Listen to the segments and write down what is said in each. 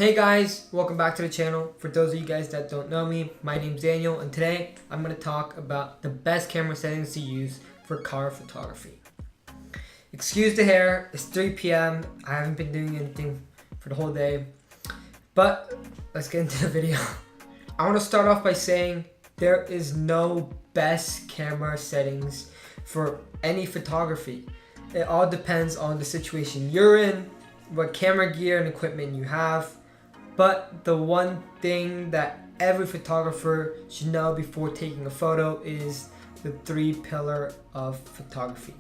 Hey guys, welcome back to the channel. For those of you guys that don't know me, my name's Daniel, and today I'm going to talk about the best camera settings to use for car photography. Excuse the hair, it's 3 p.m. I haven't been doing anything for the whole day, but let's get into the video. I want to start off by saying there is no best camera settings for any photography. It all depends on the situation you're in, what camera gear and equipment you have. But the one thing that every photographer should know before taking a photo is the 3 pillars of photography.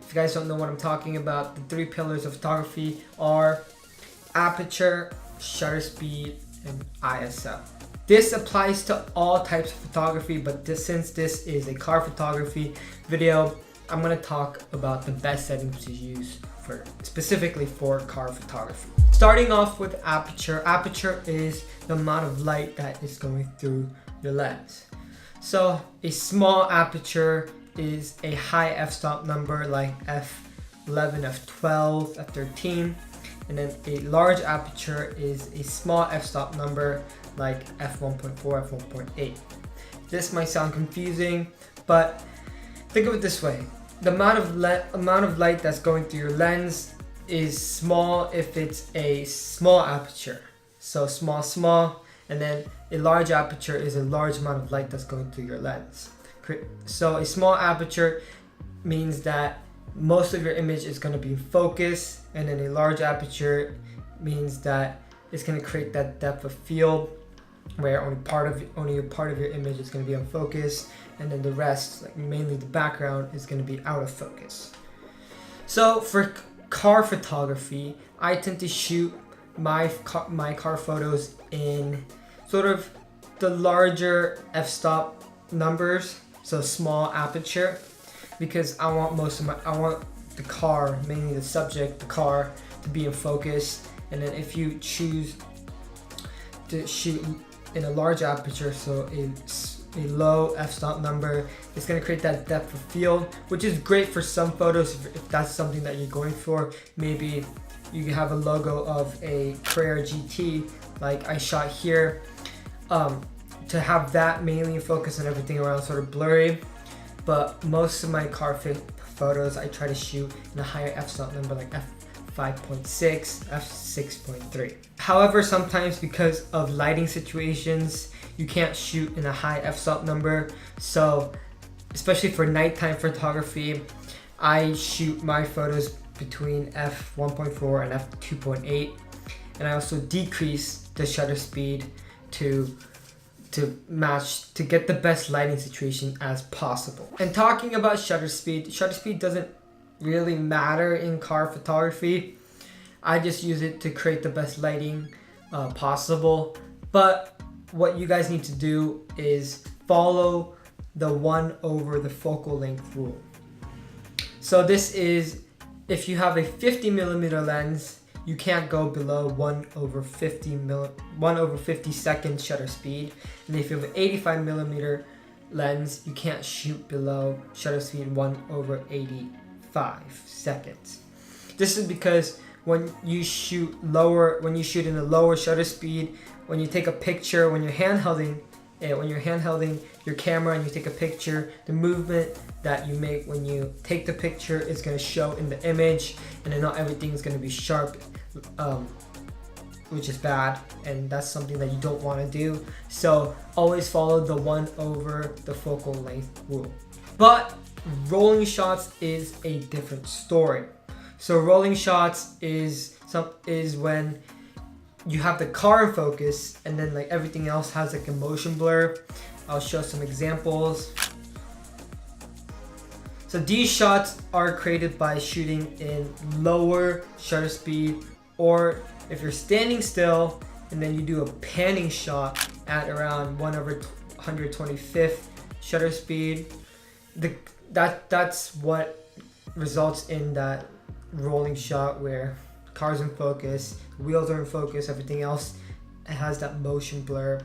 If you guys don't know what I'm talking about, the 3 pillars of photography are aperture, shutter speed, and ISO. This applies to all types of photography, but since this is a car photography video, I'm going to talk about the best settings to use specifically for car photography. Starting off with aperture. Aperture is the amount of light that is going through your lens. So a small aperture is a high f-stop number like f11, f12, f13, and then a large aperture is a small f-stop number like f1.4, f1.8. This might sound confusing, but think of it this way. The amount of light that's going through your lens is small if it's a small aperture. So small, and then a large aperture is a large amount of light that's going through your lens. So a small aperture means that most of your image is going to be in focus, and then a large aperture means that it's going to create that depth of field where only a part of your image is going to be on focus, and then the rest, like mainly the background, is going to be out of focus. So for car photography, I tend to shoot my car photos in sort of the larger f-stop numbers, so small aperture, because I want the car, mainly the subject, the car, to be in focus. And then if you choose to shoot in a large aperture, so a low f-stop number, it's going to create that depth of field, which is great for some photos if that's something that you're going for. Maybe you have a logo of a Carrera GT like I shot here, to have that mainly in focus and everything around sort of blurry. But most of my car photos I try to shoot in a higher f-stop number like f5.6, f6.3. However, sometimes because of lighting situations, you can't shoot in a high f-stop number. So especially for nighttime photography, I shoot my photos between f1.4 and f2.8, and I also decrease the shutter speed to get the best lighting situation as possible. And talking about shutter speed doesn't really matter in car photography. I just use it to create the best lighting possible. But what you guys need to do is follow the 1 over the focal length rule. So this is, if you have a 50mm lens, you can't go below 1 over 50 second shutter speed. And if you have an 85mm lens, you can't shoot below shutter speed 1 over 85 seconds. This is because when you shoot in a lower shutter speed, when you take a picture, when you're handholding your camera and you take a picture, the movement that you make when you take the picture is going to show in the image, and then not everything is going to be sharp, which is bad, and that's something that you don't want to do. So always follow the 1 over the focal length rule. But rolling shots is a different story. So rolling shots is when you have the car in focus and then like everything else has like a motion blur. I'll show some examples. So these shots are created by shooting in lower shutter speed, or if you're standing still and then you do a panning shot at around 1 over 125th shutter speed, that's what results in that rolling shot where car's in focus, wheels are in focus, everything else has that motion blur,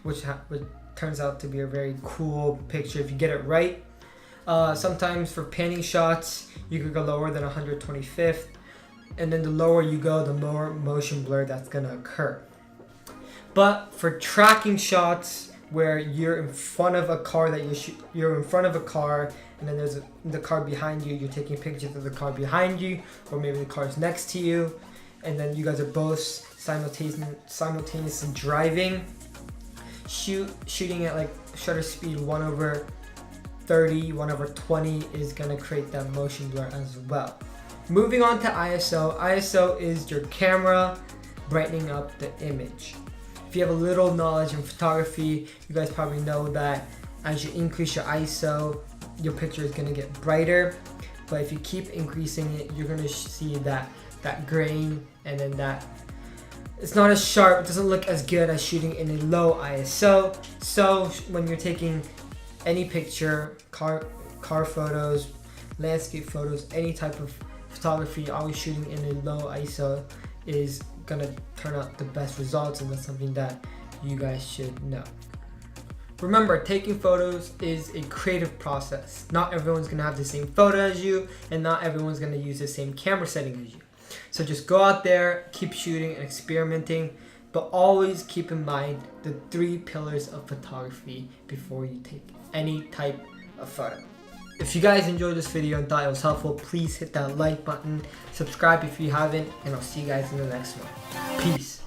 which turns out to be a very cool picture if you get it right. Sometimes for panning shots, you could go lower than 125th, and then the lower you go, the more motion blur that's gonna occur. But for tracking shots where you're in front of a car you're in front of a car, and then there's the car behind you, you're taking pictures of the car behind you, or maybe the car's next to you, and then you guys are both simultaneously driving, shooting at like shutter speed 1/30, 1/20 is gonna create that motion blur as well. Moving on to ISO. ISO is your camera brightening up the image. If you have a little knowledge in photography, you guys probably know that as you increase your ISO, your picture is gonna get brighter. But if you keep increasing it, you're gonna see that grain, and then that it's not as sharp, it doesn't look as good as shooting in a low ISO. So when you're taking any picture, car photos, landscape photos, any type of photography, always shooting in a low ISO is gonna turn out the best results, and that's something that you guys should know. Remember, taking photos is a creative process. Not everyone's gonna have the same photo as you, and not everyone's gonna use the same camera setting as you. So just go out there, keep shooting and experimenting, but always keep in mind the 3 pillars of photography before you take any type of photo. If you guys enjoyed this video and thought it was helpful, please hit that like button, subscribe if you haven't, and I'll see you guys in the next one. Peace.